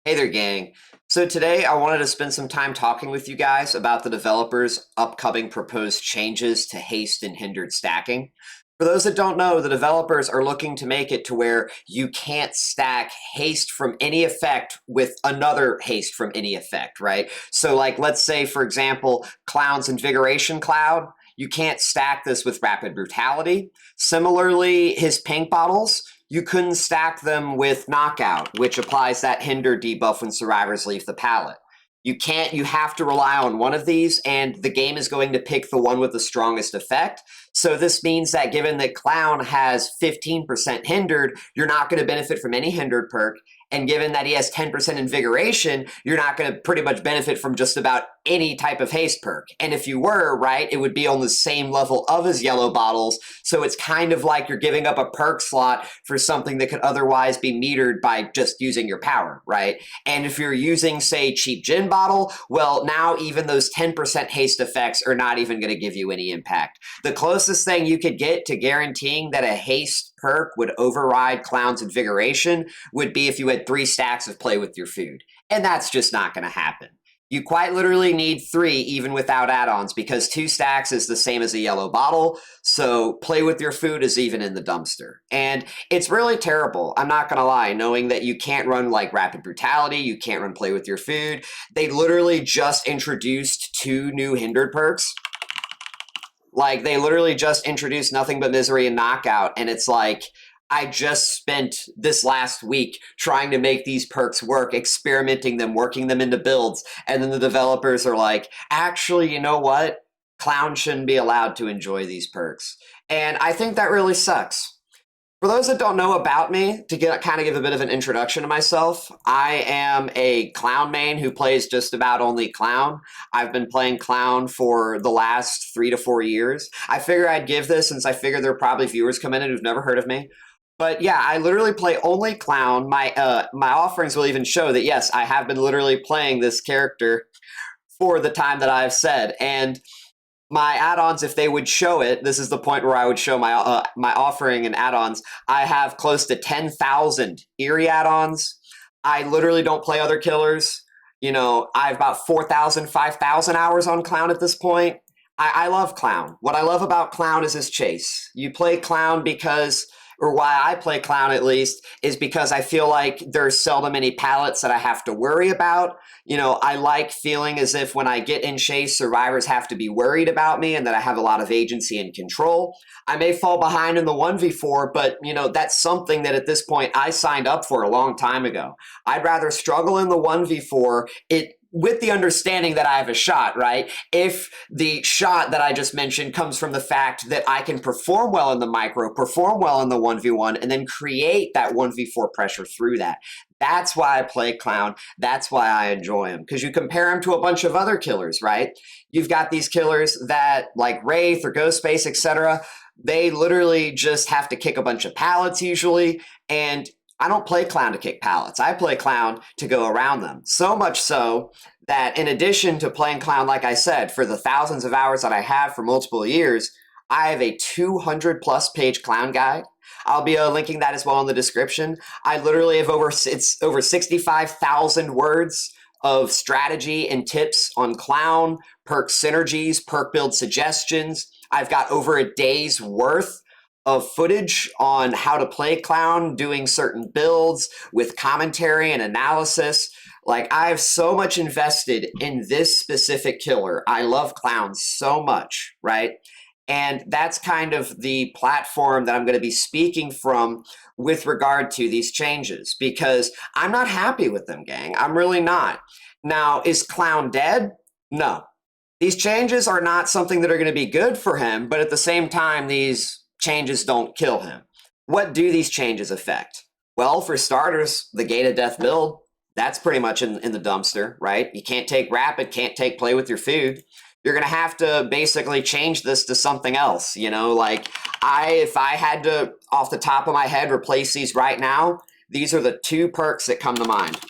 Hey there, gang. So today I wanted to spend some time talking with you guys about the developers' upcoming proposed changes to haste and hindered stacking. For those that don't know, the developers are looking to make it to where you can't stack haste from any effect with another haste from any effect, right? So like, let's say, for example, Clown's Invigoration Cloud, you can't stack this with Rapid Brutality. Similarly, his pink bottles, you couldn't stack them with Knockout, which applies that hinder debuff when survivors leave the pallet. You have to rely on one of these, and the game is going to pick the one with the strongest effect. So this means that given that Clown has 15% hindered, you're not going to benefit from any hindered perk. And given that he has 10% invigoration, you're not going to pretty much benefit from just about any type of haste perk. And if you were, right, it would be on the same level of his yellow bottles. So it's kind of like you're giving up a perk slot for something that could otherwise be metered by just using your power, right? And if you're using, say, cheap gin bottle, well, now even those 10% haste effects are not even going to give you any impact. The closest thing you could get to guaranteeing that a haste perk would override Clown's Invigoration would be if you had 3 stacks of Play With Your Food. And that's just not going to happen. You quite literally need 3 even without add-ons because 2 stacks is the same as a yellow bottle, so Play With Your Food is even in the dumpster. And it's really terrible, I'm not gonna lie, knowing that you can't run like Rapid Brutality, you can't run Play With Your Food. They literally just introduced 2 new hindered perks. Like, they literally just introduced Nothing But Misery and Knockout, and it's like, I just spent this last week trying to make these perks work, experimenting them, working them into builds, and then the developers are like, actually, you know what? Clown shouldn't be allowed to enjoy these perks. And I think that really sucks. For those that don't know about me, to kind of give a bit of an introduction to myself, I am a Clown main who plays just about only Clown. I've been playing Clown for the last 3 to 4 years. I figure I'd give this since I figure there are probably viewers coming in who've never heard of me. But yeah, I literally play only Clown. My offerings will even show that yes, I have been literally playing this character for the time that I've said. And my add-ons, if they would show it, this is the point where I would show my offering and add-ons. I have close to 10,000 Eerie add-ons. I literally don't play other killers. You know, I have about 4,000, 5,000 hours on Clown at this point. I love Clown. What I love about Clown is his chase. You play Clown because, or why I play Clown at least, is because I feel like there's seldom any pallets that I have to worry about. You know, I like feeling as if when I get in chase, survivors have to be worried about me and that I have a lot of agency and control. I may fall behind in the 1v4, but, you know, that's something that at this point I signed up for a long time ago. I'd rather struggle in the 1v4, with the understanding that I have a shot, right? If the shot that I just mentioned comes from the fact that I can perform well in the micro, perform well in the 1v1, and then create that 1v4 pressure through that. That's why I play Clown. That's why I enjoy him. Because you compare him to a bunch of other killers, right? You've got these killers that, like Wraith or Ghostface, etc., they literally just have to kick a bunch of pallets usually, and I don't play Clown to kick pallets. I play Clown to go around them. So much so that in addition to playing Clown, like I said, for the thousands of hours that I have for multiple years, I have a 200 plus page Clown guide. I'll be linking that as well in the description. I literally have over 65,000 words of strategy and tips on Clown, perk synergies, perk build suggestions. I've got over a day's worth of footage on how to play Clown, doing certain builds with commentary and analysis. Like, I have so much invested in this specific killer. I love Clown so much, right? And that's kind of the platform that I'm going to be speaking from with regard to these changes, because I'm not happy with them, gang. I'm really not. Now, is Clown dead? No. These changes are not something that are going to be good for him, but at the same time, these changes don't kill him. What do these changes affect? Well, for starters, the gated death build, that's pretty much in the dumpster, right? You can't take rapid, can't take Play With Your Food. You're going to have to basically change this to something else, you know? Like, if I had to, off the top of my head, replace these right now, these are the 2 perks that come to mind.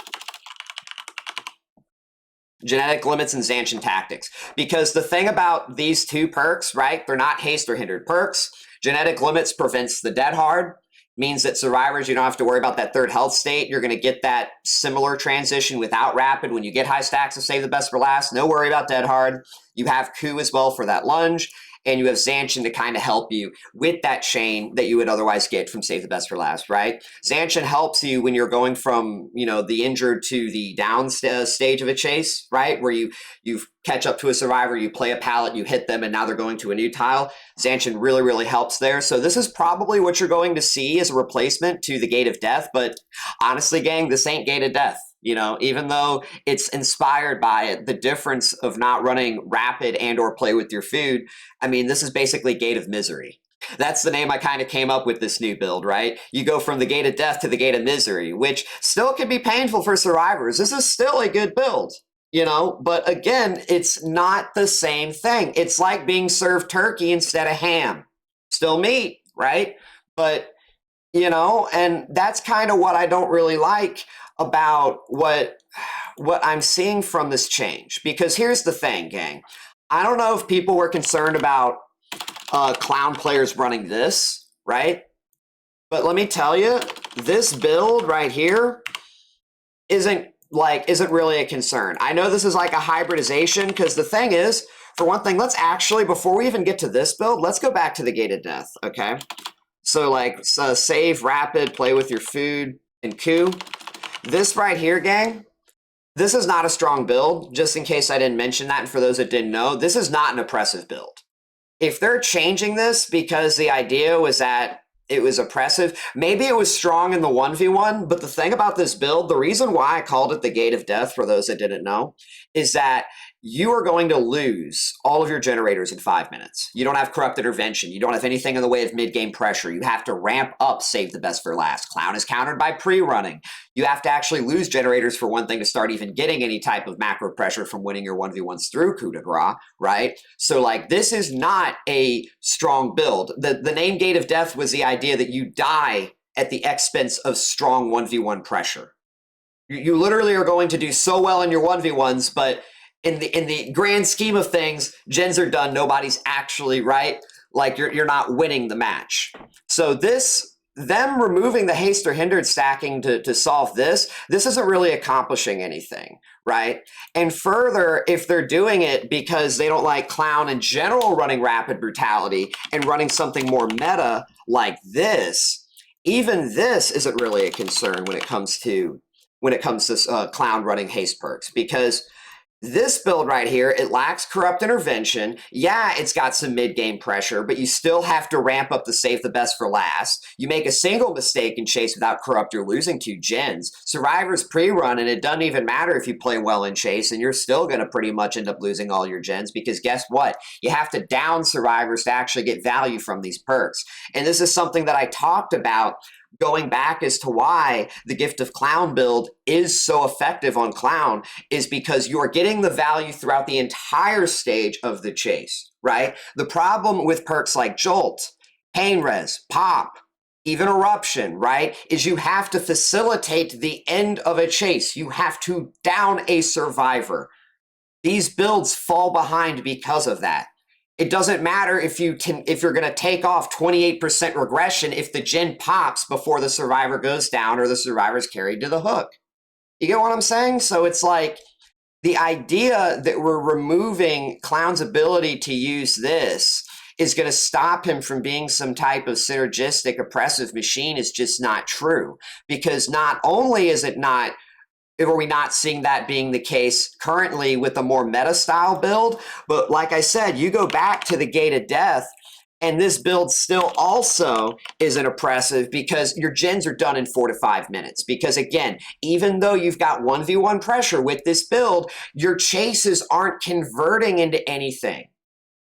Genetic Limits and Zanshin Tactics. Because the thing about these 2 perks, right, they're not haste or hindered perks. Genetic Limits prevents the dead hard. means that survivors, you don't have to worry about that third health state. You're going to get that similar transition without rapid when you get high stacks of save the best for last. No worry about dead hard. You have coup as well for that lunge, and you have Zanshin to kind of help you with that chain that you would otherwise get from save the best for last, right? Zanshin helps you when you're going from, you know, the injured to the down stage of a chase, right? Where you catch up to a survivor, you play a pallet, you hit them, and now they're going to a new tile. Zanshin really, really helps there. So this is probably what you're going to see as a replacement to the Gate of Death. But honestly, gang, this ain't Gate of Death. You know, even though it's inspired by it, the difference of not running rapid and or play with your food, I mean, this is basically Gate of Misery. That's the name I kind of came up with this new build, right? You go from the Gate of Death to the Gate of Misery, which still can be painful for survivors. This is still a good build, you know, but again, it's not the same thing. It's like being served turkey instead of ham. Still meat, right? But, you know, and that's kind of what I don't really like about what I'm seeing from this change. Because here's the thing, gang. I don't know if people were concerned about clown players running this, right? But let me tell you, this build right here isn't really a concern. I know this is like a hybridization, because the thing is, for one thing, let's actually, before we even get to this build, let's go back to the Gate of Death, okay? So like save, rapid, play with your food, and coup. This right here, gang, this is not a strong build, just in case I didn't mention that, and for those that didn't know, this is not an oppressive build. If they're changing this because the idea was that it was oppressive, maybe it was strong in the 1v1, but the thing about this build, the reason why I called it the Gate of Death, for those that didn't know, is that you are going to lose all of your generators in 5 minutes. You don't have corrupt intervention. You don't have anything in the way of mid-game pressure. You have to ramp up save the best for last. Clown is countered by pre-running. You have to actually lose generators for one thing to start even getting any type of macro pressure from winning your 1v1s through coup de grace, right? So like, this is not a strong build. The name Gate of Death was the idea that you die at the expense of strong 1v1 pressure. You literally are going to do so well in your 1v1s, but in the grand scheme of things, gens are done. Nobody's actually, right? Like you're not winning the match. So them removing the haste or hindered stacking to solve this isn't really accomplishing anything, right? And further, if they're doing it because they don't like clown in general running rapid brutality and running something more meta like this, even this isn't really a concern when it comes to clown running haste perks, because this build right here, it lacks corrupt intervention. Yeah, it's got some mid-game pressure, but you still have to ramp up the save the best for last. You make a single mistake in chase without corrupt, you're losing 2 gens. Survivors pre-run, and it doesn't even matter if you play well in chase, and you're still going to pretty much end up losing all your gens, because guess what? You have to down survivors to actually get value from these perks. And this is something that I talked about going back as to why the Gift of Clown build is so effective on Clown, is because you are getting the value throughout the entire stage of the chase, right? The problem with perks like Jolt, Pain Res, Pop, even Eruption, right, is you have to facilitate the end of a chase. You have to down a survivor. These builds fall behind because of that. It doesn't matter if you're going to take off 28% regression if the gen pops before the survivor goes down or the survivor's carried to the hook. You get what I'm saying? So it's like the idea that we're removing Clown's ability to use this is going to stop him from being some type of synergistic oppressive machine is just not true. Because not only is it not, are we not seeing that being the case currently with a more meta style build, but like I said, you go back to the Gate of Death and this build still also isn't oppressive because your gens are done in 4 to 5 minutes. Because again, even though you've got 1v1 pressure with this build, your chases aren't converting into anything.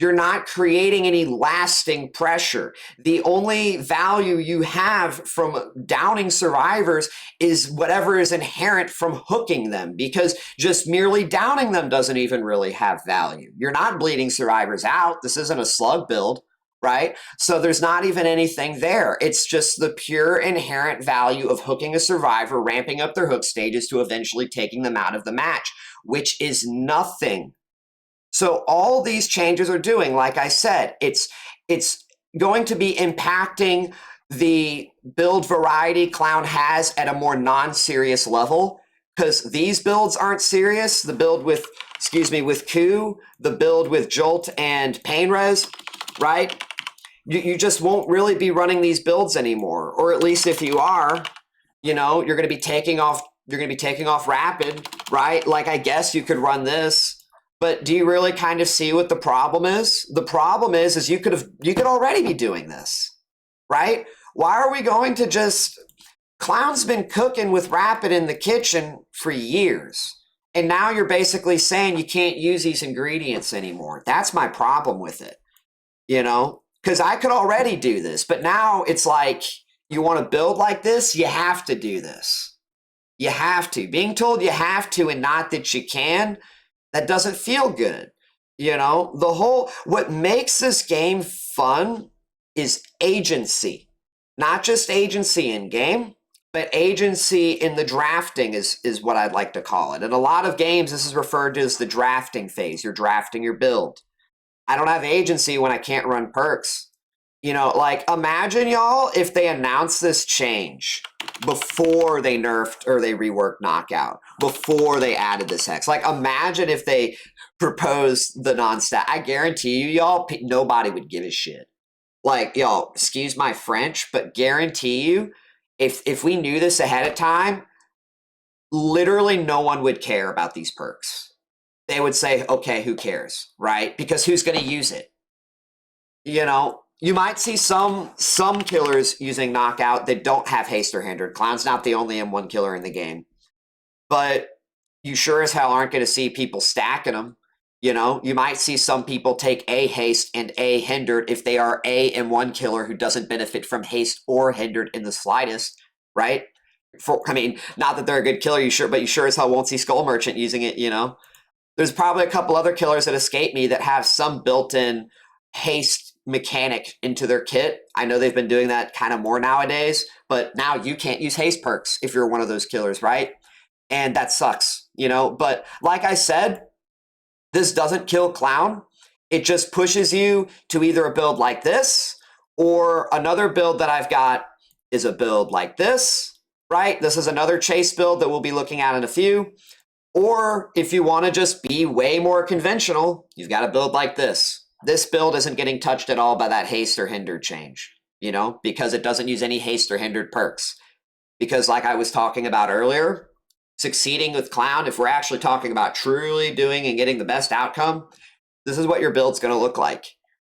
You're not creating any lasting pressure. The only value you have from downing survivors is whatever is inherent from hooking them, because just merely downing them doesn't even really have value. You're not bleeding survivors out. This isn't a slug build, right? So there's not even anything there. It's just the pure inherent value of hooking a survivor, ramping up their hook stages to eventually taking them out of the match, which is nothing. So all these changes are doing, like I said, it's going to be impacting the build variety Clown has at a more non-serious level, because these builds aren't serious. The build with, with Coup, the build with Jolt and Pain Res, right? You just won't really be running these builds anymore. Or at least if you are, you're going to be taking off, Rapid, right? Like, I guess you could run this. But do you really kind of see what the problem is? The problem is you could already be doing this, right? Why are we going to just... Clown's been cooking with Rapid in the kitchen for years. And now you're basically saying you can't use these ingredients anymore. That's my problem with it, Because I could already do this. But now it's like, you want to build like this? You have to do this. You have to. Being told you have to and not that you can, that doesn't feel good. What makes this game fun is agency. Not just agency in game, but agency in the drafting is what I'd like to call it. In a lot of games, this is referred to as the drafting phase. You're drafting your build. I don't have agency when I can't run perks. Imagine, y'all, if they announced this change before they nerfed or they reworked Knockout, before they added this hex. Imagine if they proposed the non-stat. I guarantee you, y'all, nobody would give a shit. Y'all, excuse my French, but guarantee you, if we knew this ahead of time, literally no one would care about these perks. They would say, okay, who cares, right? Because who's going to use it? You might see some killers using Knockout that don't have Haste or Hindered. Clown's not the only M1 killer in the game. But you sure as hell aren't going to see people stacking them. You might see some people take a Haste and a Hindered if they are a M1 killer who doesn't benefit from Haste or Hindered in the slightest, right? Not that they're a good killer, but you sure as hell won't see Skull Merchant using it, There's probably a couple other killers that escape me that have some built-in Haste mechanic into their kit. I know they've been doing that kind of more nowadays, but now you can't use Haste perks if you're one of those killers, right? And that sucks, But like I said, this doesn't kill Clown. It just pushes you to either a build like this, or another build that I've got is a build like this, right? This is another chase build that we'll be looking at in a few. Or if you want to just be way more conventional, you've got a build like this. This build isn't getting touched at all by that Haste or Hindered change, because it doesn't use any Haste or Hindered perks. Because like I was talking about earlier, succeeding with Clown, if we're actually talking about truly doing and getting the best outcome, this is what your build's going to look like.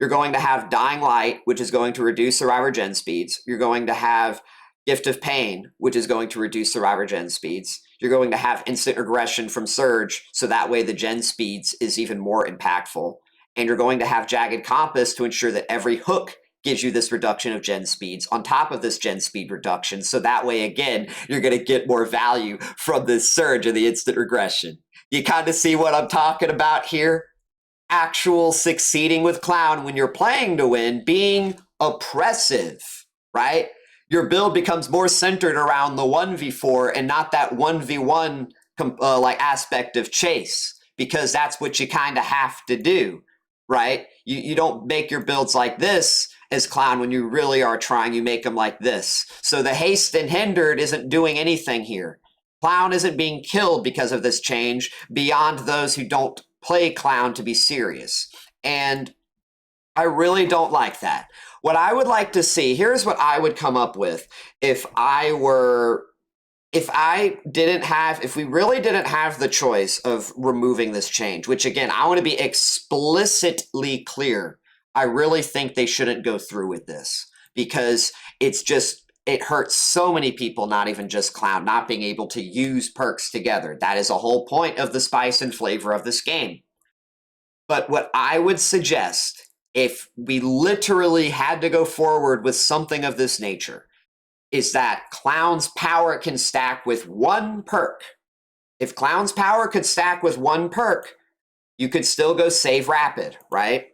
You're going to have Dying Light, which is going to reduce Survivor Gen speeds. You're going to have Gift of Pain, which is going to reduce Survivor Gen speeds. You're going to have Instant Regression from Surge, so that way the Gen speeds is even more impactful. And you're going to have Jagged Compass to ensure that every hook gives you this reduction of gen speeds on top of this gen speed reduction. So that way, again, you're going to get more value from this surge and the instant regression. You kind of see what I'm talking about here? Actual succeeding with Clown when you're playing to win, being oppressive, right? Your build becomes more centered around the 1v4 and not that 1v1 aspect of chase, because that's what you kind of have to do. Right? You don't make your builds like this as Clown when you really are trying. You make them like this. So the Haste and Hindered isn't doing anything here. Clown isn't being killed because of this change beyond those who don't play Clown to be serious. And I really don't like that. What I would like to see, here's what I would come up with if we really didn't have the choice of removing this change, which again, I want to be explicitly clear. I really think they shouldn't go through with this because it hurts so many people, not even just Clown, not being able to use perks together. That is a whole point of the spice and flavor of this game. But what I would suggest, if we literally had to go forward with something of this nature, is that Clown's power can stack with one perk. If Clown's power could stack with one perk, you could still go save Rapid, right?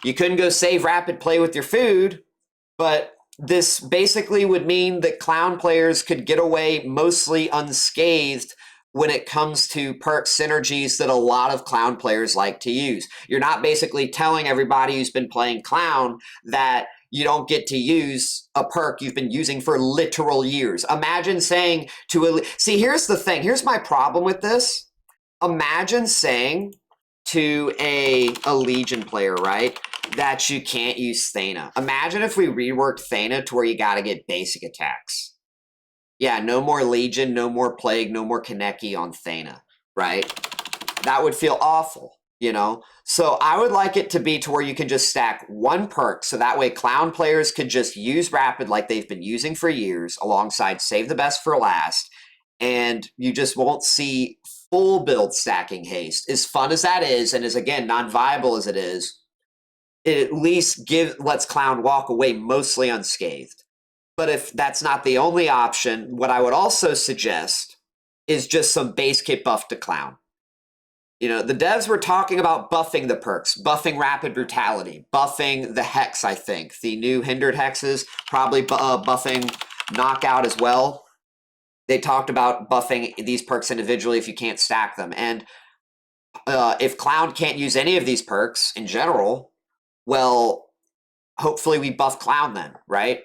You couldn't go save Rapid, play with your food, but this basically would mean that Clown players could get away mostly unscathed when it comes to perk synergies that a lot of Clown players like to use. You're not basically telling everybody who's been playing Clown that you don't get to use a perk you've been using for literal years. Imagine saying to a... See, here's the thing. Here's my problem with this. Imagine saying to a Legion player, right, that you can't use Thana. Imagine if we reworked Thana to where you got to get basic attacks. Yeah, no more Legion, no more Plague, no more Kaneki on Thana, right? That would feel awful, you know? So I would like it to be to where you can just stack one perk, so that way Clown players could just use Rapid like they've been using for years, alongside Save the Best for Last, and you just won't see full build stacking Haste. As fun as that is, and as, again, non-viable as it is, it at least lets Clown walk away mostly unscathed. But if that's not the only option, what I would also suggest is just some base kit buff to Clown. You know, the devs were talking about buffing the perks, buffing Rapid Brutality, buffing the Hex, I think. The new Hindered Hexes, probably buffing Knockout as well. They talked about buffing these perks individually if you can't stack them. And if Clown can't use any of these perks in general, well, hopefully we buff Clown then, right?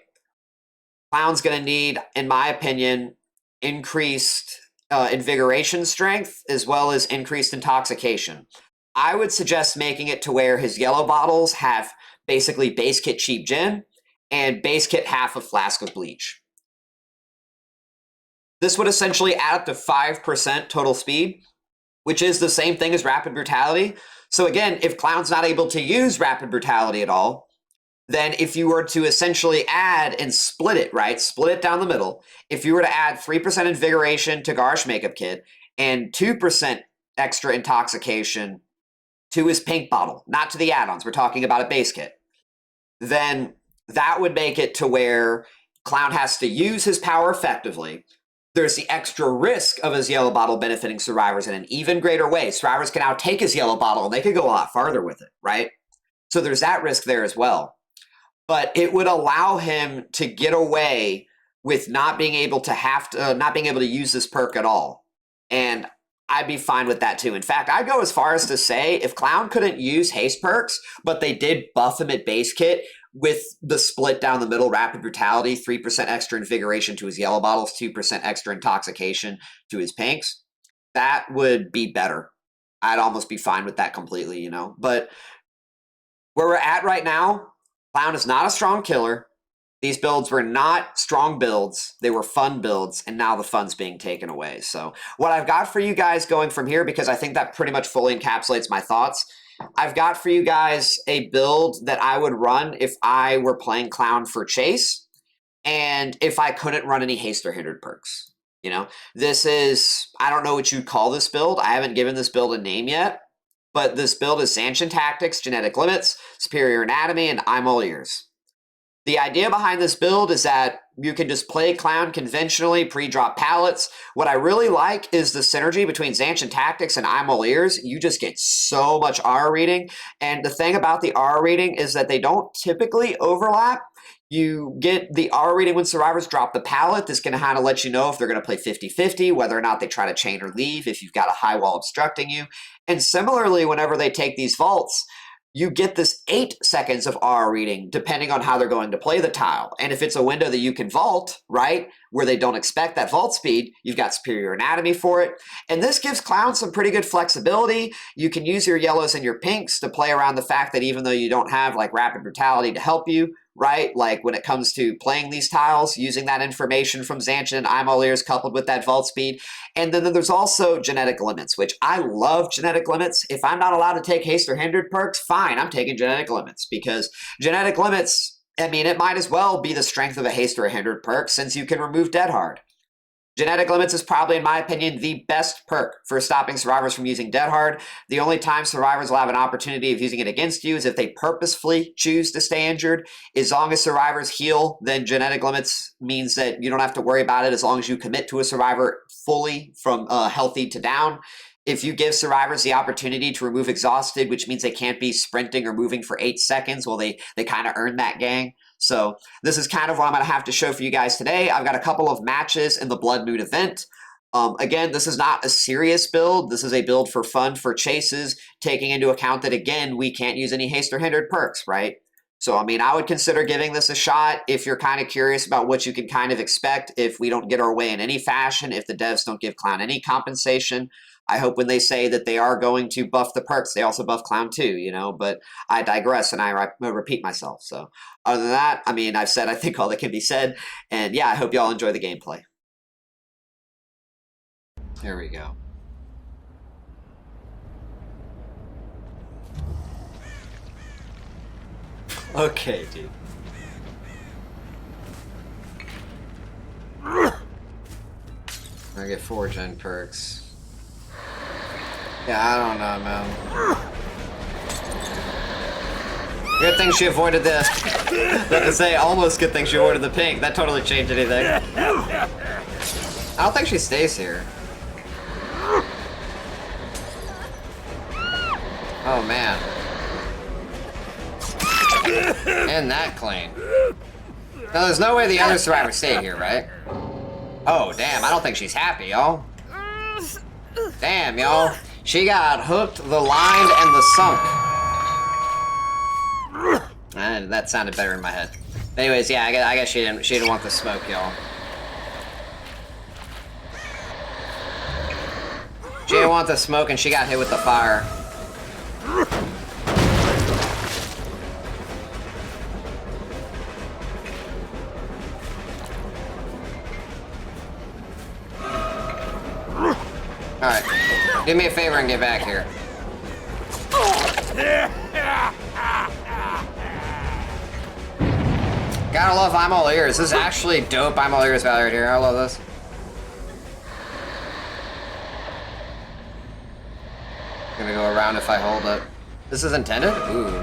Clown's going to need, in my opinion, increased Invigoration strength as well as increased Intoxication. I would suggest making it to where his yellow bottles have basically base kit cheap gin and base kit half a flask of bleach. This would essentially add up to 5% total speed, which is the same thing as Rapid Brutality. So again, if Clown's not able to use Rapid Brutality at all, then if you were to essentially add and split it, right? Split it down the middle. If you were to add 3% Invigoration to Garsh Makeup Kit and 2% extra Intoxication to his pink bottle, not to the add-ons, we're talking about a base kit, then that would make it to where Clown has to use his power effectively. There's the extra risk of his yellow bottle benefiting survivors in an even greater way. Survivors can now take his yellow bottle and they could go a lot farther with it, right? So there's that risk there as well. But it would allow him to get away with not being able to use this perk at all. And I'd be fine with that too. In fact, I'd go as far as to say if Clown couldn't use haste perks, but they did buff him at base kit with the split down the middle, Rapid Brutality, 3% extra Invigoration to his yellow bottles, 2% extra Intoxication to his pinks, that would be better. I'd almost be fine with that completely, you know. But where we're at right now, Clown is not a strong killer. These builds were not strong builds. They were fun builds, and now the fun's being taken away. So what I've got for you guys going from here, because I think that pretty much fully encapsulates my thoughts, I've got for you guys a build that I would run if I were playing Clown for Chase, and if I couldn't run any Haste or Hindered perks. You know, this is, I don't know what you'd call this build. I haven't given this build a name yet. But this build is Zanshin Tactics, Genetic Limits, Superior Anatomy, and I'm All Ears. The idea behind this build is that you can just play Clown conventionally, pre-drop pallets. What I really like is the synergy between Zanshin Tactics and I'm All Ears. You just get so much R reading. And the thing about the R reading is that they don't typically overlap. You get the R reading when survivors drop the pallet. This can kind of let you know if they're going to play 50-50, whether or not they try to chain or leave, if you've got a high wall obstructing you. And similarly, whenever they take these vaults, you get this 8 seconds of R reading, depending on how they're going to play the tile. And if it's a window that you can vault, right, where they don't expect that vault speed, you've got Superior Anatomy for it. And this gives Clown some pretty good flexibility. You can use your yellows and your pinks to play around the fact that even though you don't have like Rapid Brutality to help you, right? Like when it comes to playing these tiles, using that information from Zanshin and I'm All Ears coupled with that vault speed. And then there's also Genetic Limits, which I love Genetic Limits. If I'm not allowed to take Haste or Hindered perks, fine, I'm taking Genetic Limits, because Genetic Limits, I mean, it might as well be the strength of a Haste or a Hindered perk since you can remove Dead Hard. Genetic Limits is probably, in my opinion, the best perk for stopping survivors from using Dead Hard. The only time survivors will have an opportunity of using it against you is if they purposefully choose to stay injured. As long as survivors heal, then Genetic Limits means that you don't have to worry about it as long as you commit to a survivor fully from healthy to down. If you give survivors the opportunity to remove Exhausted, which means they can't be sprinting or moving for 8 seconds, well, they kind of earn that gang. So this is kind of what I'm going to have to show for you guys today. I've got a couple of matches in the Blood Moon event. Again, this is not a serious build. This is a build for fun, for chases, taking into account that, again, we can't use any Haste or Hindered perks, right? So, I mean, I would consider giving this a shot if you're kind of curious about what you can kind of expect if we don't get our way in any fashion, if the devs don't give Clown any compensation. I hope when they say that they are going to buff the perks, they also buff Clown too, you know, but I digress and I repeat myself. So, other than that, I mean, I've said, I think, all that can be said. And yeah, I hope y'all enjoy the gameplay. Here we go. Okay, dude. I get 4 gen perks. Yeah, I don't know, man. Good thing she avoided the... About to say, almost good thing she avoided the pink. That totally changed anything. I don't think she stays here. Oh, man. And that clean. Now, there's no way the other survivors stay here, right? Oh, damn, I don't think she's happy, y'all. Damn, y'all. She got hooked, the lined, and the sunk. And that sounded better in my head. Anyways, yeah, I guess she didn't want the smoke, y'all. She didn't want the smoke, and she got hit with the fire. Alright, do me a favor and get back here. Gotta love I'm all ears. This is actually dope. I'm all ears value right here. I love this. Gonna go around if I hold it. This is intended? Ooh.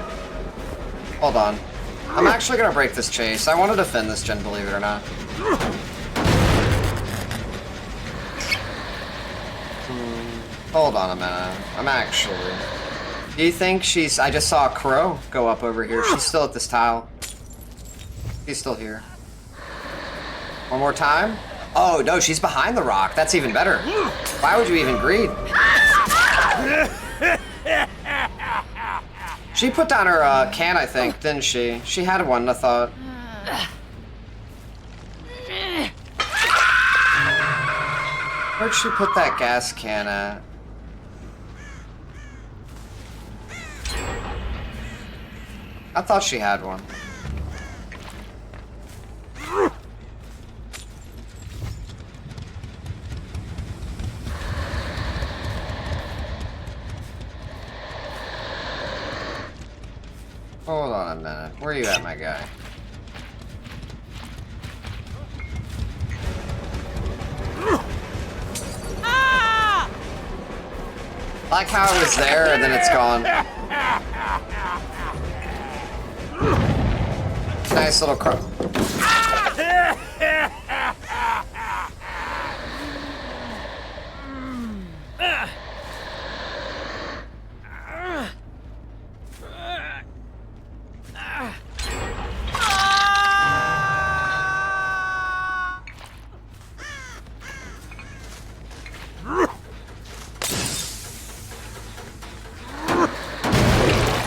Hold on. I'm actually gonna break this chase. I want to defend this gen, believe it or not. Hold on a minute. I'm actually... Do you think she's... I just saw a crow go up over here. She's still at this tile. She's still here. One more time? Oh, no, she's behind the rock. That's even better. Why would you even greed? She put down her can, I think, didn't she? She had one, I thought. Where'd she put that gas can at? I thought she had one. Hold on a minute. Where are you at, my guy? I like how it was there and then it's gone. Nice little crow.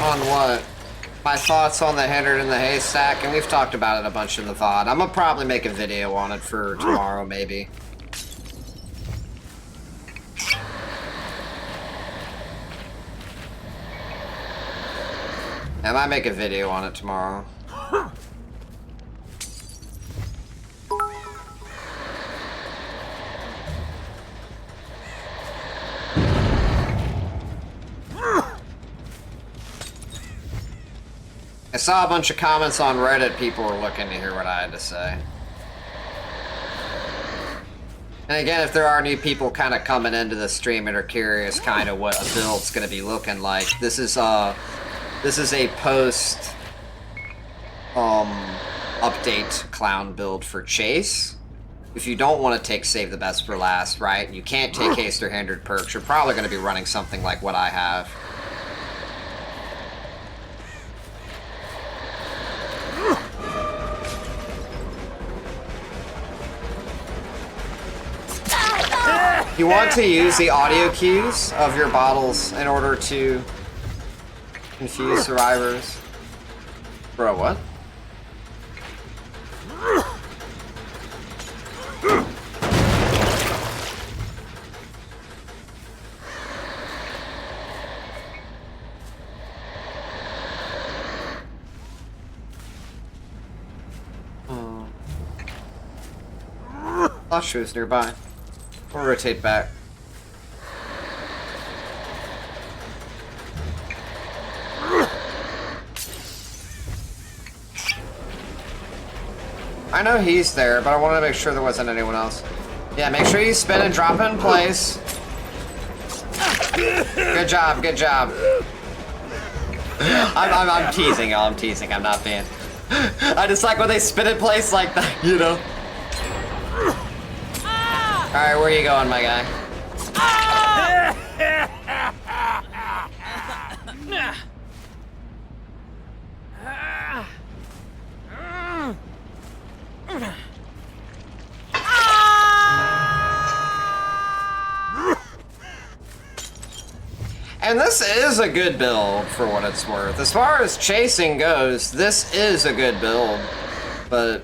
On what? My thoughts on the Hindered and the Haste stack, and we've talked about it a bunch in the VOD. I'm gonna probably make a video on it for tomorrow, maybe. I might make a video on it tomorrow. I saw a bunch of comments on Reddit. People were looking to hear what I had to say. And again, if there are new people kind of coming into the stream and are curious kind of what a build's going to be looking like, this is a post update clown build for Chase. If you don't want to take Save the Best for Last, right, and you can't take Haste or Hindered perks, you're probably going to be running something like what I have. You want to use the audio cues of your bottles in order to confuse survivors. Bro, what? Thought she was nearby. We'll rotate back. I know he's there, but I wanted to make sure there wasn't anyone else. Yeah, make sure you spin and drop in place. Good job, good job. I'm teasing, y'all. I'm teasing. I'm not being. I just like when they spin in place like that, you know? Alright, where are you going, my guy? And this is a good build, for what it's worth. As far as chasing goes, this is a good build. But...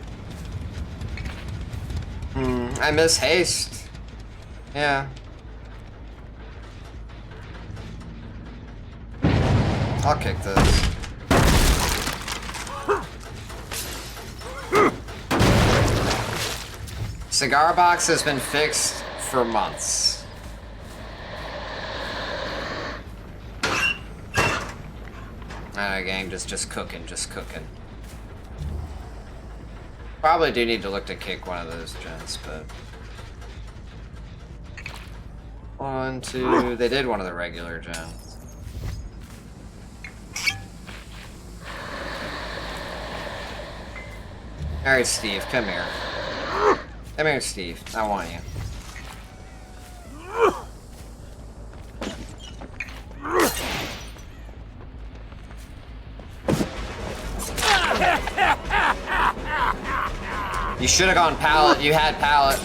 I miss Haste. Yeah. I'll kick this. Cigar box has been fixed for months. Alright, gang, just cooking, just cooking. Probably do need to look to kick one of those gens, but... 1, 2... They did one of the regular gens. Alright, Steve, come here. Come here, Steve. I want you. You should have gone pallet. You had pallet.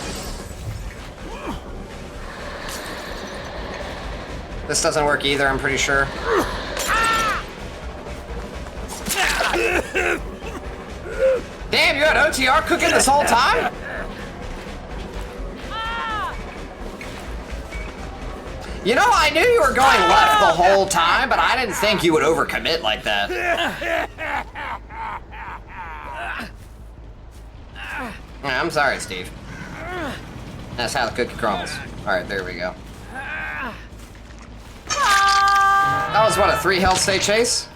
This doesn't work either, I'm pretty sure. Damn, you had OTR cooking this whole time? You know, I knew you were going left the whole time, but I didn't think you would overcommit like that. Yeah, I'm sorry, Steve. That's how the cookie crumbles. Alright, there we go. That was, what, a 3 health state chase?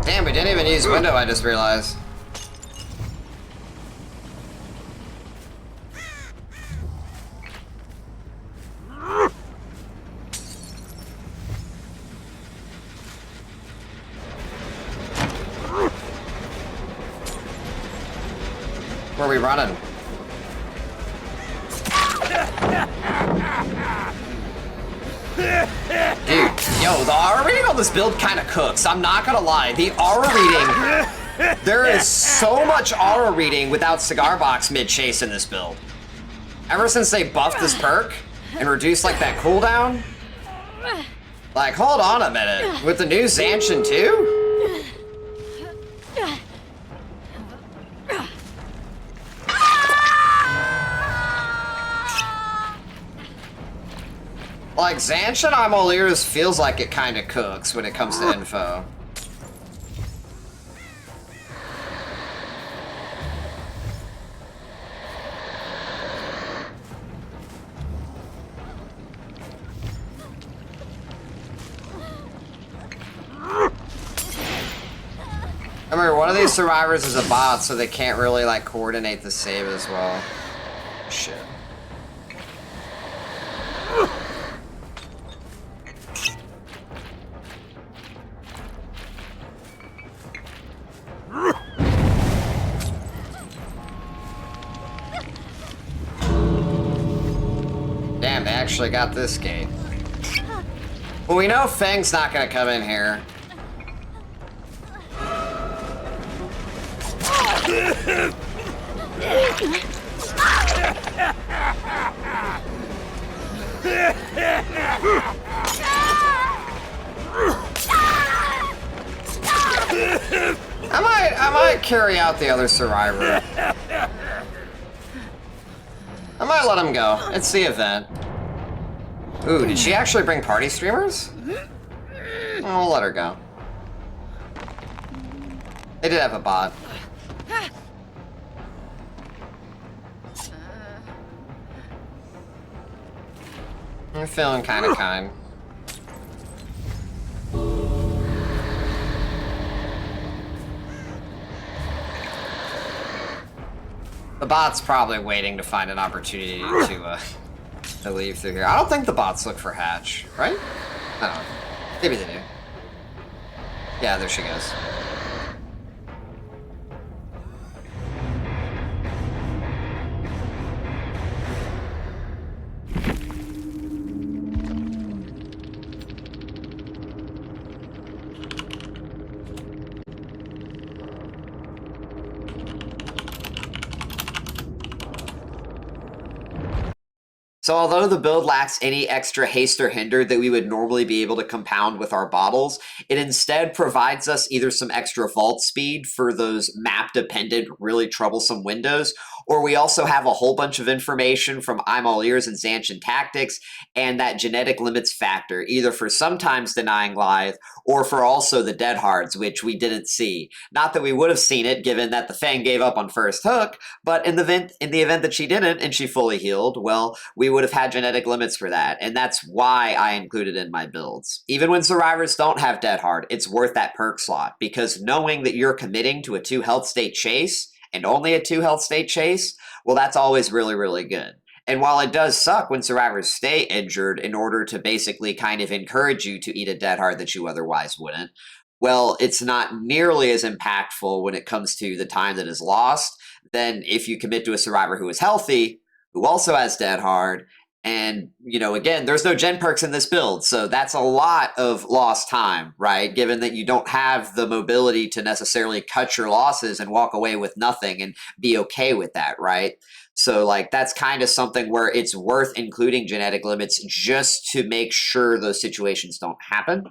Damn, we didn't even use window, I just realized. Where are we running? Dude, yo, the aura reading on this build kind of cooks. I'm not gonna lie. The aura reading, there is so much aura reading without cigar box mid-chase in this build. Ever since they buffed this perk and reduced like that cooldown, like, hold on a minute. With the new Zanshin too? Like, Zanshin, I'm all ears, feels like it kind of cooks when it comes to info. Remember, one of these survivors is a bot, so they can't really, like, coordinate the save as well. Shit. Damn, they actually got this gate. Well, we know Feng's not gonna come in here. might carry out the other survivor. I might let him go. It's the event. Ooh, did she actually bring party streamers? I'll let her go. They did have a bot. I'm feeling kind of kind. The bot's probably waiting to find an opportunity to leave through here. I don't think the bots look for Hatch, right? I don't know. Maybe they do. Yeah, there she goes. So although the build lacks any extra haste or hinder that we would normally be able to compound with our bottles, it instead provides us either some extra vault speed for those map-dependent, really troublesome windows, or we also have a whole bunch of information from I'm All Ears and Zanshin Tactics and that genetic limits factor, either for sometimes denying live or for also the dead hards, which we didn't see. Not that we would have seen it given that the Fang gave up on first hook, but in the event that she didn't and she fully healed, well, we would have had genetic limits for that, and that's why I included in my builds. Even when survivors don't have dead hard, it's worth that perk slot, because knowing that you're committing to a 2 health state chase, and only a 2 health state chase, well, that's always really, really good. And while it does suck when survivors stay injured in order to basically kind of encourage you to eat a dead hard that you otherwise wouldn't, well, it's not nearly as impactful when it comes to the time that is lost than if you commit to a survivor who is healthy, who also has dead hard, and, you know, again, there's no gen perks in this build, so that's a lot of lost time, right? Given that you don't have the mobility to necessarily cut your losses and walk away with nothing and be okay with that, right? So, like, that's kind of something where it's worth including genetic limits just to make sure those situations don't happen.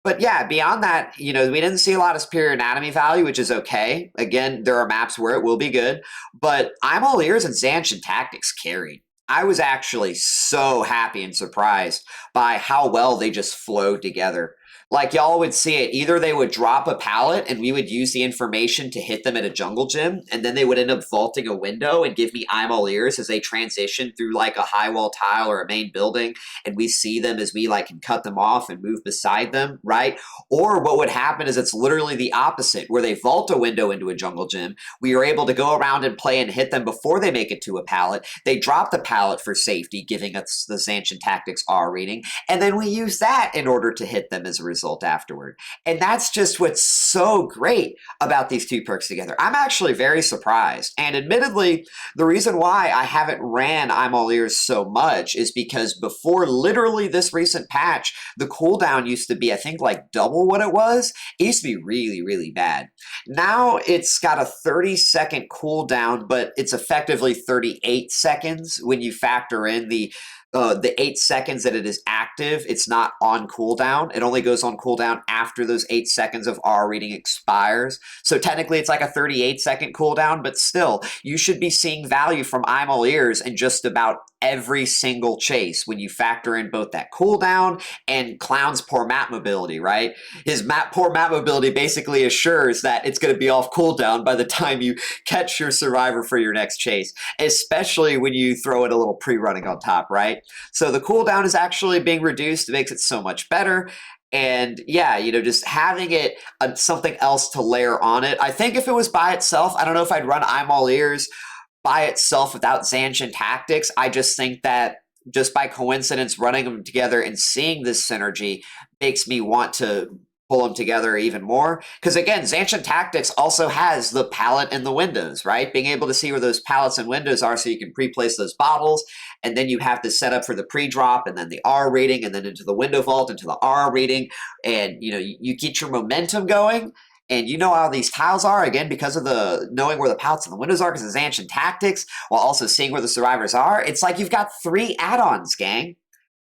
But yeah, beyond that, you know, we didn't see a lot of superior anatomy value, which is okay. Again, there are maps where it will be good, but I'm All Ears and Zanshin Tactics carried. I was actually so happy and surprised by how well they just flowed together. Like, y'all would see it. Either they would drop a pallet and we would use the information to hit them at a jungle gym, and then they would end up vaulting a window and give me I'm All Ears as they transition through like a high wall tile or a main building, and we see them as we like can cut them off and move beside them, right? Or what would happen is it's literally the opposite, where they vault a window into a jungle gym. We are able to go around and play and hit them before they make it to a pallet. They drop the pallet for safety, giving us the Zanshin Tactics R reading, and then we use that in order to hit them as a result afterward. And that's just what's so great about these two perks together. I'm actually very surprised. And admittedly, the reason why I haven't ran I'm All Ears so much is because before literally this recent patch, the cooldown used to be, I think, like double what it was. It used to be really, really bad. Now it's got a 30-second cooldown, but it's effectively 38 seconds when you factor in the 8 seconds that it is active. It's not on cooldown. It only goes on cooldown after those 8 seconds of R reading expires. So technically it's like a 38-second cooldown, but still, you should be seeing value from I'm All Ears in just about every single chase when you factor in both that cooldown and Clown's poor map mobility, right? His poor map mobility basically assures that it's going to be off cooldown by the time you catch your survivor for your next chase, especially when you throw in a little pre-running on top, right? So the cooldown is actually being reduced. It makes it so much better. And yeah, you know, just having it something else to layer on it. I think if it was by itself, I don't know if I'd run I'm All Ears by itself without Zanshin Tactics. I just think that just by coincidence, running them together and seeing this synergy makes me want to pull them together even more. Because again, Zanshin Tactics also has the pallet and the windows, right? Being able to see where those pallets and windows are so you can pre-place those bottles, and then you have to set up for the pre-drop and then the R rating and then into the window vault, into the R rating, and you know, you get your momentum going. And you know how these tiles are, again, because of the knowing where the pallets and the windows are, because of Zanshin Tactics, while also seeing where the survivors are. It's like you've got 3 add-ons, gang.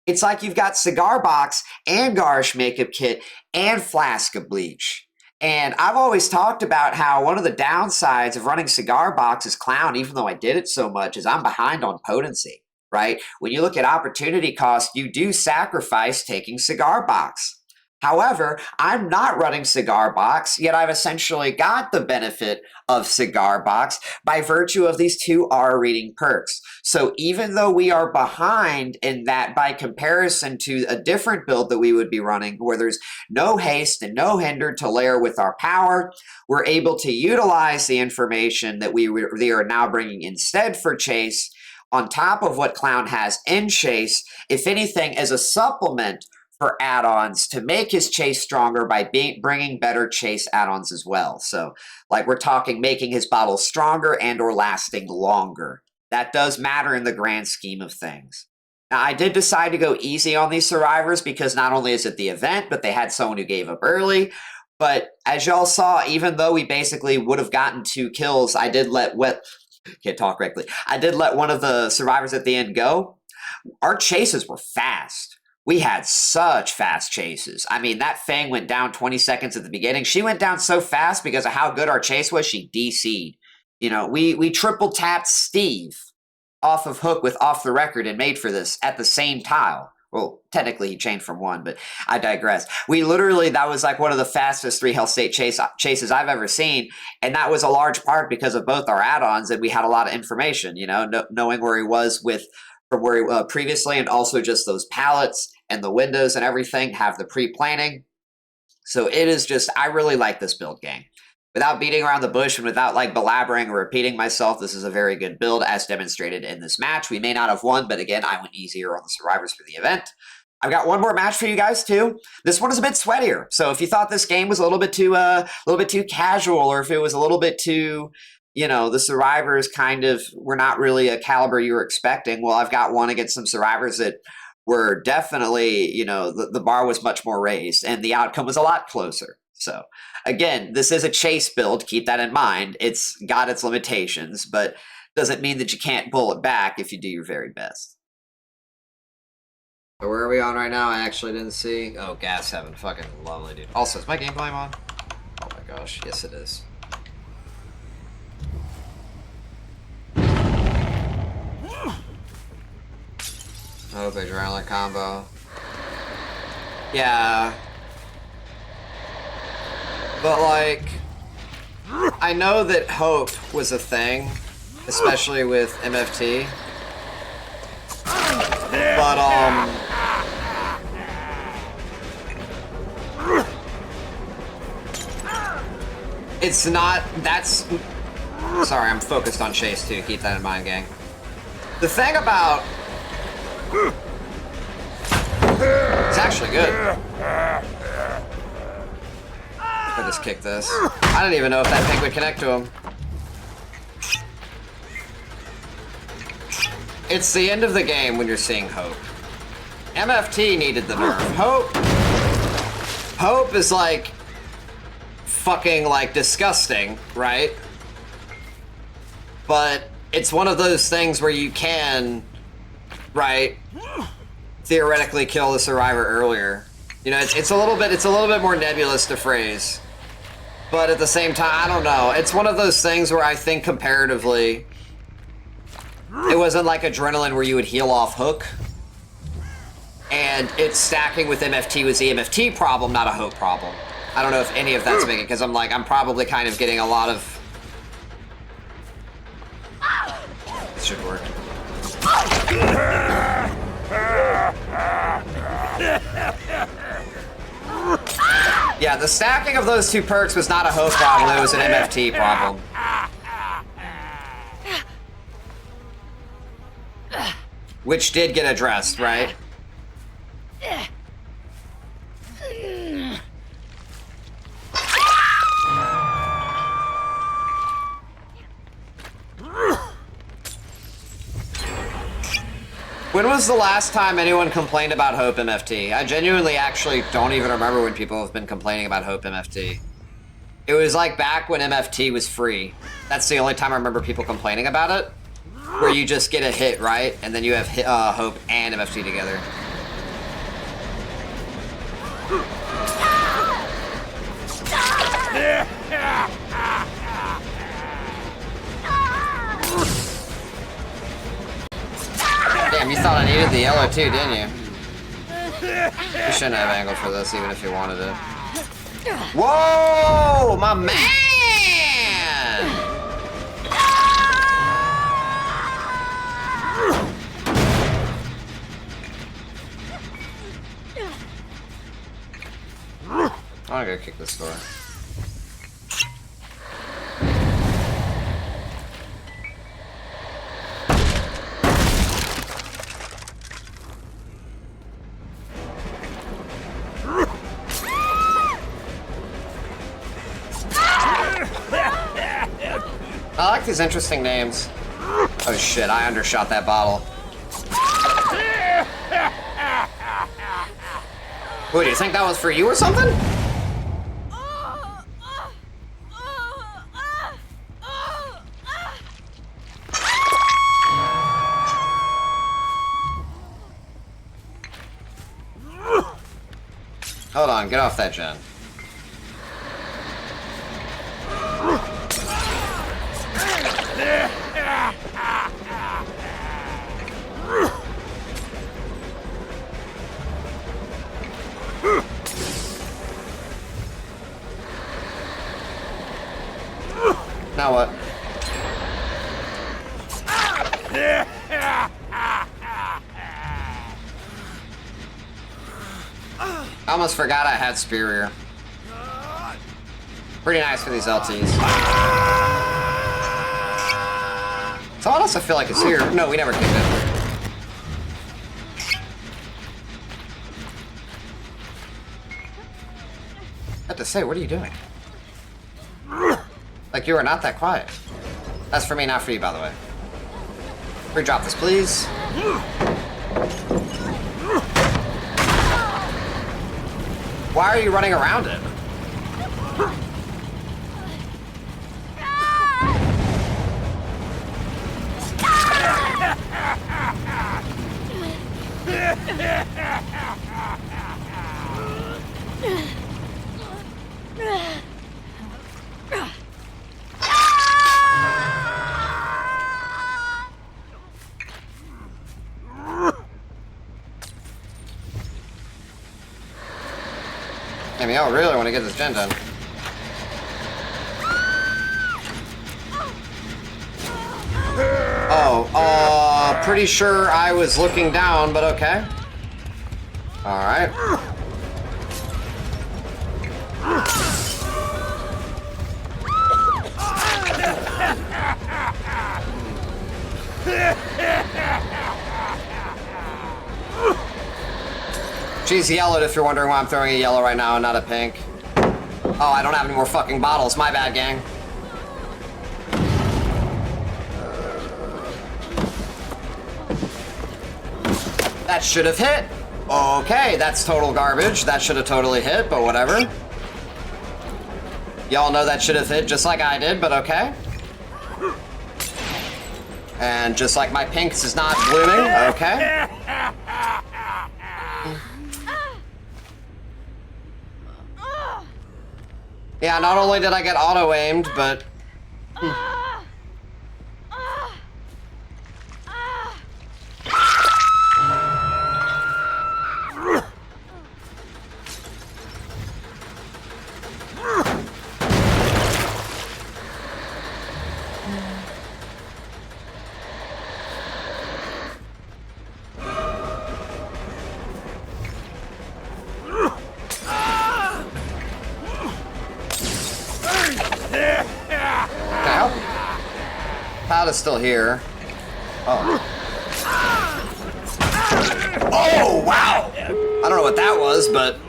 It's like you've got Cigar Box and Garish Makeup Kit and Flask of Bleach. And I've always talked about how one of the downsides of running Cigar Box as Clown, even though I did it so much, is I'm behind on potency, right? When you look at opportunity cost, you do sacrifice taking Cigar Box. However, I'm not running Cigar Box, yet I've essentially got the benefit of Cigar Box by virtue of these two R reading perks. So even though we are behind in that by comparison to a different build that we would be running where there's no haste and no hindered to layer with our power, we're able to utilize the information that we are now bringing instead for Chase on top of what Clown has in Chase, if anything, as a supplement for add-ons to make his chase stronger by bringing better chase add-ons as well. So, like we're talking making his bottles stronger and or lasting longer. That does matter in the grand scheme of things. Now, I did decide to go easy on these survivors because not only is it the event, but they had someone who gave up early. But as y'all saw, even though we basically would have gotten 2 kills, I did let can't talk correctly. I did let one of the survivors at the end go. Our chases were fast. We had such fast chases. I mean, that Fang went down 20 seconds at the beginning. She went down so fast because of how good our chase was, she DC'd. You know, we triple tapped Steve off of hook with Off the Record and made for this at the same tile. Well, technically he changed from 1, but I digress. We literally, that was like one of the fastest 3 health state chases I've ever seen. And that was a large part because of both our add-ons and we had a lot of information, you know, knowing where he was from where he previously, and also just those pallets and the windows and everything have the pre-planning. So it is just, I really like this build, gang. Without beating around the bush and without like belaboring or repeating myself, this is a very good build as demonstrated in this match. We may not have won, but again, I went easier on the survivors for the event. I've got one more match for you guys too. This one is a bit sweatier. So if you thought this game was a little bit too casual, or if it was a little bit too, you know, the survivors kind of were not really a caliber you were expecting, well, I've got one against some survivors that were definitely, you know, the bar was much more raised and the outcome was a lot closer. So again, this is a chase build. Keep that in mind. It's got its limitations, but doesn't mean that you can't pull it back if you do your very best. So where are we on right now? I actually didn't see. Oh, Gas Heaven. Fucking lovely, dude. Also, is my game volume on? Oh my gosh. Yes, it is. Oh, big adrenaline combo. Yeah. But, like, I know that hope was a thing, especially with MFT. But, it's not, that's, sorry, I'm focused on Chase too, keep that in mind, gang. The thing about, it's actually good. I just kick this. I don't even know if that thing would connect to him. It's the end of the game when you're seeing Hope. MFT needed the nerf. Hope is like fucking like disgusting, right? But it's one of those things where you can, right, theoretically kill the survivor earlier. You know, it's a little bit more nebulous to phrase. But at the same time, I don't know. It's one of those things where I think comparatively, it wasn't like Adrenaline where you would heal off hook. And it's stacking with MFT was the MFT problem, not a hope problem. I don't know if any of that's making, because I'm probably kind of getting a lot of... This should work. Yeah, the stacking of those two perks was not a hope problem, it was an MFT problem. Which did get addressed, right? When was the last time anyone complained about Hope MFT? I genuinely actually don't even remember when people have been complaining about Hope MFT. It was like back when MFT was free. That's the only time I remember people complaining about it. Where you just get a hit, right? And then you have Hope and MFT together. thought I needed the yellow too, didn't you? You shouldn't have angle for this, even if you wanted it. Whoa, my man! I'm gonna go kick this door. I like these interesting names. Oh shit, I undershot that bottle. Who, do you think that was for you or something? Hold on, get off that gen. Now what? I almost forgot I had Superior. Pretty nice for these LTs. Someone else I feel like is here. No, we never kicked it. I have to say, what are you doing? Like, you are not that quiet. That's for me, not for you, by the way. Re-drop this, please. Why are you running around it? I mean, I really want to get this gen done. Oh, pretty sure I was looking down, but okay. Alright. She's yellowed if you're wondering why I'm throwing a yellow right now and not a pink. Oh, I don't have any more fucking bottles. My bad, gang. That should have hit. Okay, that's total garbage. That should have totally hit, but whatever. Y'all know that should have hit just like I did, but okay. And just like my pinks is not blooming, okay. Yeah, not only did I get auto-aimed, but... Is still here. Oh. Oh, wow! I don't know what that was, but...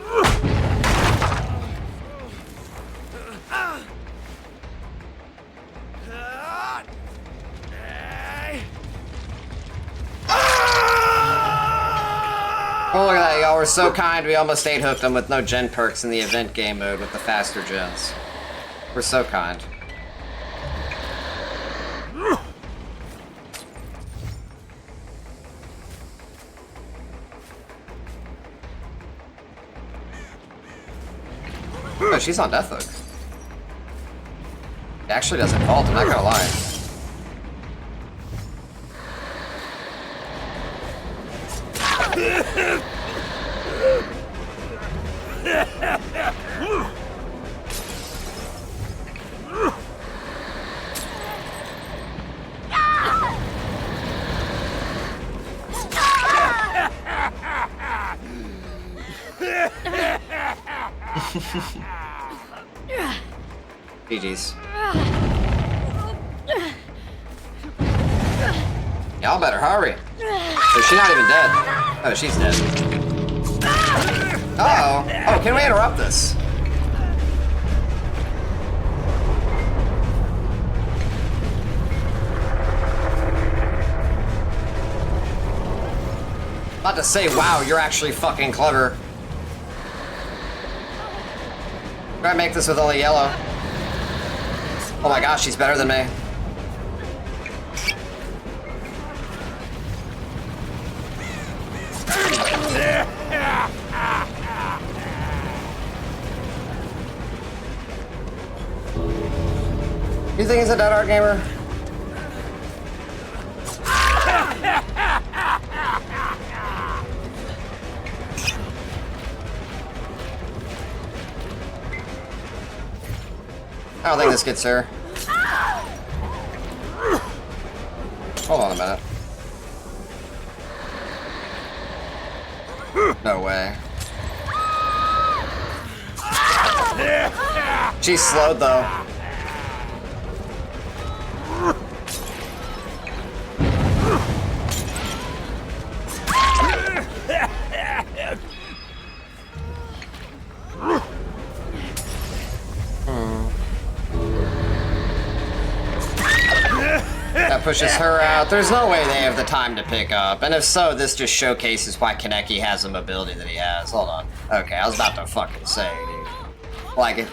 Oh, look at that, y'all were so kind, we almost 8-hooked them with no gen perks in the event game mode with the faster gens. We're so kind. Oh, she's on death hook. It actually doesn't vault, I'm not gonna lie. GG's. Y'all better hurry. So she's not even dead. Oh, she's dead. Uh-oh. Oh, can we interrupt this? About to say, wow, you're actually fucking clever. Try to make this with only yellow. Oh my gosh, she's better than me. You think he's a dead art gamer? I don't think this gets her. Hold on a minute. No way. She's slowed though. That pushes her out. There's no way they have the time to pick up. And if so, this just showcases why Kaneki has the mobility that he has. Hold on. Okay, I was about to fucking say, dude. Like,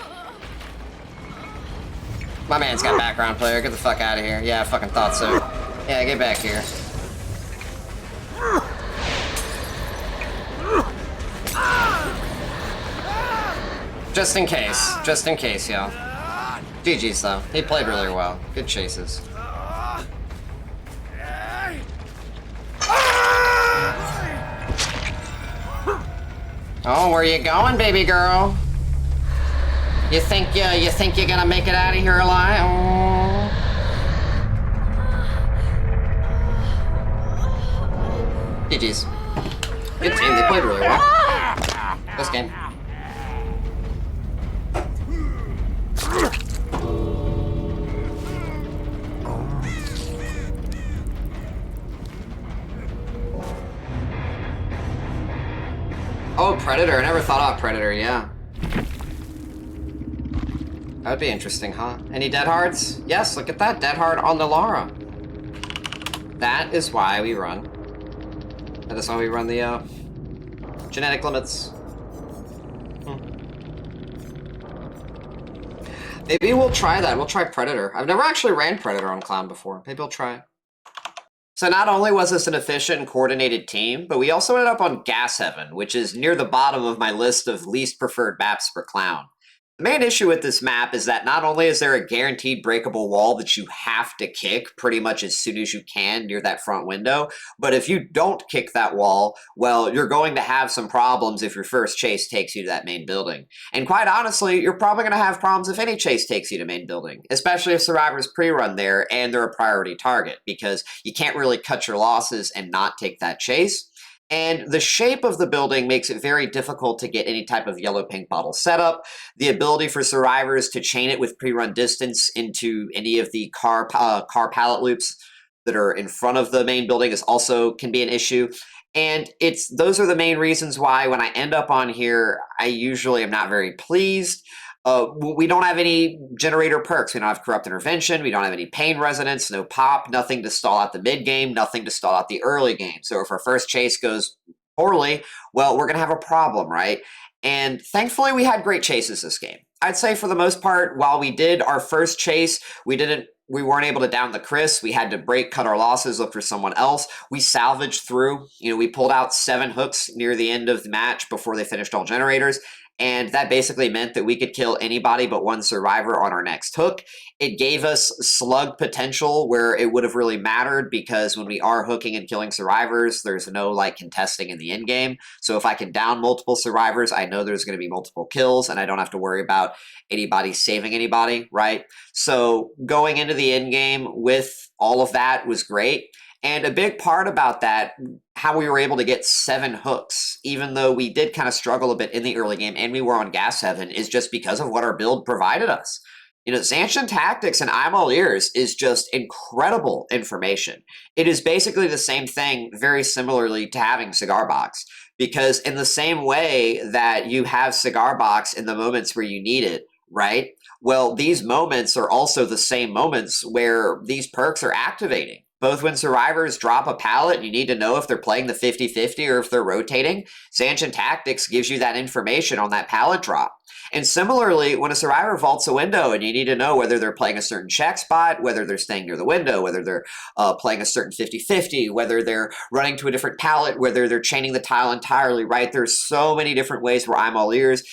my man's got background player. Get the fuck out of here. Yeah, I fucking thought so. Yeah, get back here. Just in case, y'all. GG's though. He played really well. Good chases. Oh, where you going, baby girl? You think you're gonna make it out of here alive? Oh. GG's. Good team. They played really well. This game. Oh, Predator. I never thought of Predator, yeah. That'd be interesting, huh? Any dead hards? Yes, look at that. Dead hard on the Lara. That is why we run. That is why we run the, genetic limits. Maybe we'll try that. We'll try Predator. I've never actually ran Predator on Clown before. Maybe we'll try it. So not only was this an efficient and coordinated team, but we also ended up on Gas Heaven, which is near the bottom of my list of least preferred maps for Clown. The main issue with this map is that not only is there a guaranteed breakable wall that you have to kick pretty much as soon as you can near that front window, but if you don't kick that wall, well, you're going to have some problems if your first chase takes you to that main building. And quite honestly, you're probably going to have problems if any chase takes you to main building, especially if survivors pre-run there and they're a priority target, because you can't really cut your losses and not take that chase. And the shape of the building makes it very difficult to get any type of yellow-pink bottle setup. The ability for survivors to chain it with pre-run distance into any of the car pallet loops that are in front of the main building can be an issue. And those are the main reasons why when I end up on here, I usually am not very pleased. We don't have any generator perks. We don't have corrupt intervention. We don't have any pain resonance, no pop, nothing to stall out the mid game, nothing to stall out the early game. So if our first chase goes poorly, well, we're going to have a problem, right? And thankfully, we had great chases this game. I'd say for the most part, while we did our first chase, we weren't able to down the Chris. We had to cut our losses, look for someone else. We salvaged through. We pulled out 7 hooks near the end of the match before they finished all generators. And that basically meant that we could kill anybody but one survivor on our next hook. It gave us slug potential where it would have really mattered, because when we are hooking and killing survivors, there's no contesting in the end game. So if I can down multiple survivors, I know there's going to be multiple kills and I don't have to worry about anybody saving anybody, right? So going into the end game with all of that was great. And a big part about that, how we were able to get 7 hooks, even though we did kind of struggle a bit in the early game and we were on Gas Heaven, is just because of what our build provided us. Zanshin Tactics and I'm All Ears is just incredible information. It is basically the same thing, very similarly to having Cigar Box, because in the same way that you have Cigar Box in the moments where you need it, right? Well, these moments are also the same moments where these perks are activating. Both when survivors drop a pallet and you need to know if they're playing the 50-50 or if they're rotating, Zanshin Tactics gives you that information on that pallet drop. And similarly, when a survivor vaults a window and you need to know whether they're playing a certain check spot, whether they're staying near the window, whether they're playing a certain 50-50, whether they're running to a different pallet, whether they're chaining the tile entirely, right? There's so many different ways where I'm All Ears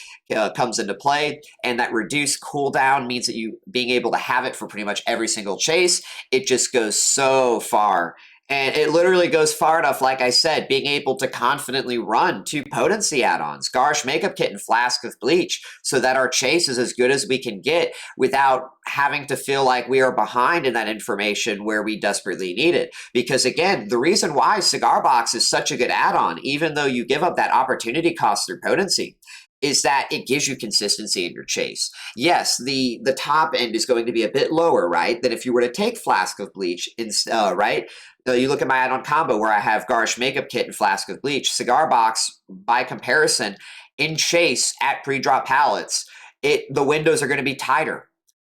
comes into play, and that reduced cooldown means that you being able to have it for pretty much every single chase, it just goes so far. And it literally goes far enough, like I said, being able to confidently run 2 potency add-ons, Garsh Makeup Kit and Flask of Bleach, so that our chase is as good as we can get without having to feel like we are behind in that information where we desperately need it. Because again, the reason why Cigar Box is such a good add-on, even though you give up that opportunity cost through potency, is that it gives you consistency in your chase. Yes, the top end is going to be a bit lower, right, than if you were to take Flask of Bleach, right? You look at my add-on combo where I have Garsh Makeup Kit and Flask of Bleach. Cigar Box, by comparison, in chase at pre-drop pallets, the windows are going to be tighter.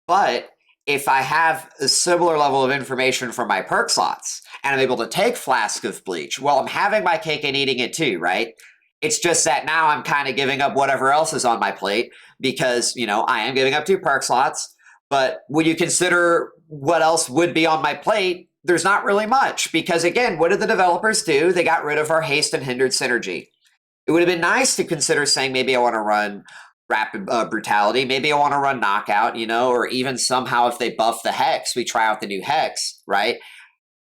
But if I have a similar level of information from my perk slots, and I'm able to take Flask of Bleach, well, I'm having my cake and eating it too, right? It's just that now I'm kind of giving up whatever else is on my plate because, I am giving up 2 perk slots. But when you consider what else would be on my plate, there's not really much. Because again, what did the developers do? They got rid of our Haste and Hindered synergy. It would have been nice to consider saying maybe I want to run Rapid Brutality, maybe I want to run Knockout, or even somehow if they buff the Hex, we try out the new Hex, right?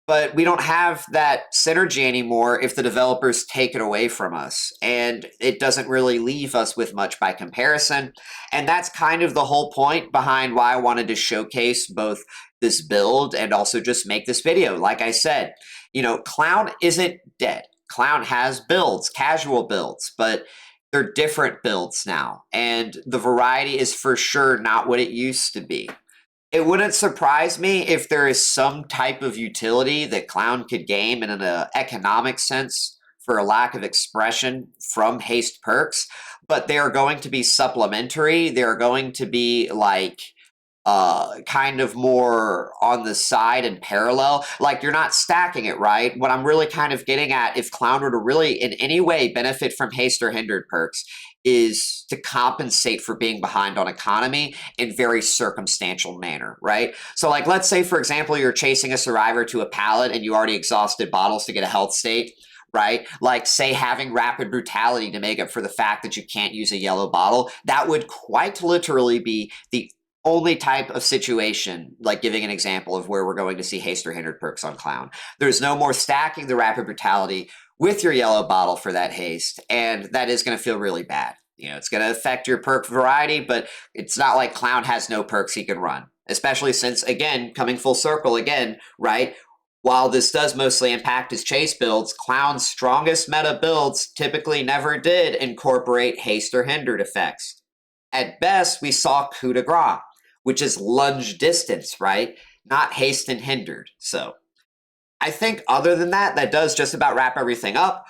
But we don't have that synergy anymore if the developers take it away from us. And it doesn't really leave us with much by comparison. And that's kind of the whole point behind why I wanted to showcase both this build and also just make this video. Like I said, Clown isn't dead. Clown has builds, casual builds, but they're different builds now. And the variety is for sure not what it used to be. It wouldn't surprise me if there is some type of utility that Clown could gain in an economic sense for a lack of expression from Haste perks, but they are going to be supplementary. They're going to be like kind of more on the side and parallel. Like you're not stacking it, right? What I'm really kind of getting at, if Clown were to really in any way benefit from Haste or Hindered perks, is to compensate for being behind on economy in very circumstantial manner, right? So like, let's say, for example, you're chasing a survivor to a pallet and you already exhausted bottles to get a health state, right? Like say having Rapid Brutality to make up for the fact that you can't use a yellow bottle, that would quite literally be the only type of situation, like giving an example of where we're going to see Haste or Hindered perks on Clown. There's no more stacking the Rapid Brutality with your yellow bottle for that haste, and that is going to feel really bad. It's going to affect your perk variety, but it's not like Clown has no perks he can run, especially since, again, coming full circle again, right? While this does mostly impact his chase builds, Clown's strongest meta builds typically never did incorporate Haste or Hindered effects. At best, we saw coup de grace, which is lunge distance, right? Not Haste and Hindered. So I think other than that, that does just about wrap everything up.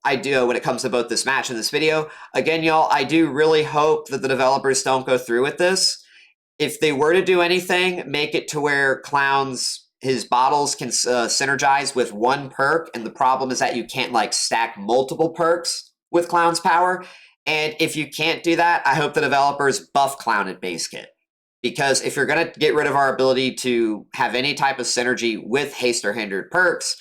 I do, when it comes to both this match and this video, again, y'all, I do really hope that the developers don't go through with this. If they were to do anything, make it to where his bottles can synergize with 1 perk, and the problem is that you can't like stack multiple perks with Clown's power. And if you can't do that, I hope the developers buff Clown at base kit. Because if you're going to get rid of our ability to have any type of synergy with Haste or Hindered perks,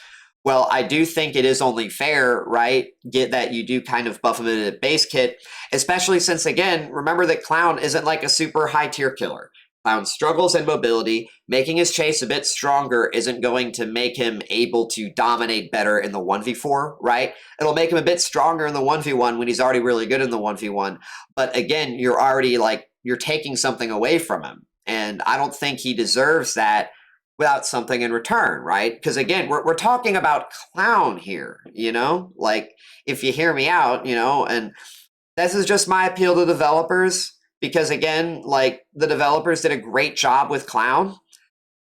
well, I do think it is only fair, right? Get that you do kind of buff him at a base kit, especially since, again, remember that Clown isn't like a super high tier killer. Clown struggles in mobility. Making his chase a bit stronger isn't going to make him able to dominate better in the 1v4, right? It'll make him a bit stronger in the 1v1 when he's already really good in the 1v1. But again, you're taking something away from him. And I don't think he deserves that without something in return, right? Because again, we're talking about Clown here, Like, if you hear me out, and this is just my appeal to developers. because again, like the developers did a great job with Clown.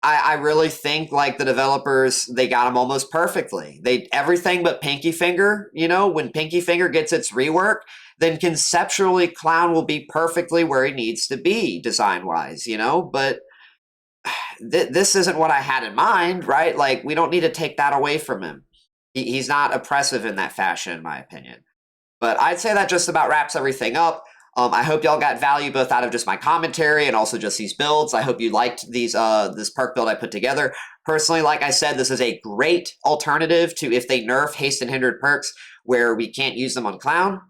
I really think like the developers, they got them almost perfectly. They everything but Pinky Finger, you know, when Pinky Finger gets its rework, then conceptually Clown will be perfectly where he needs to be design-wise, you know, but this isn't what I had in mind, right? Like we don't need to take that away from him. He's not oppressive in that fashion, in my opinion. But I'd say that just about wraps everything up. I hope y'all got value both out of just my commentary and also just these builds. I hope you liked these this perk build I put together. Personally, like I said, this is a great alternative to if they nerf Haste and Hindered perks where we can't use them on Clown.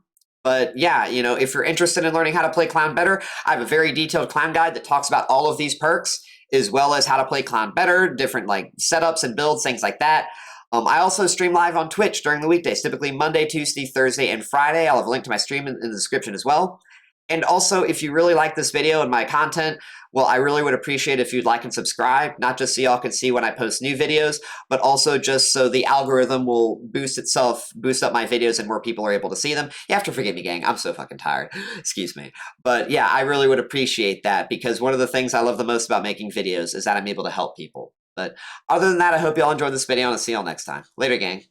But yeah, you know, if you're interested in learning how to play Clown better, I have a very detailed Clown guide that talks about all of these perks, as well as how to play Clown better, different like setups and builds, things like that. I also stream live on Twitch during the weekdays, typically Monday, Tuesday, Thursday, and Friday. I'll have a link to my stream in the description as well. And also, if you really like this video and my content, well, I really would appreciate if you'd like and subscribe, not just so y'all can see when I post new videos, but also just so the algorithm will boost up my videos and more people are able to see them. You have to forgive me, gang. I'm so fucking tired. Excuse me. But yeah, I really would appreciate that because one of the things I love the most about making videos is that I'm able to help people. But other than that, I hope y'all enjoyed this video and I'll see y'all next time. Later, gang.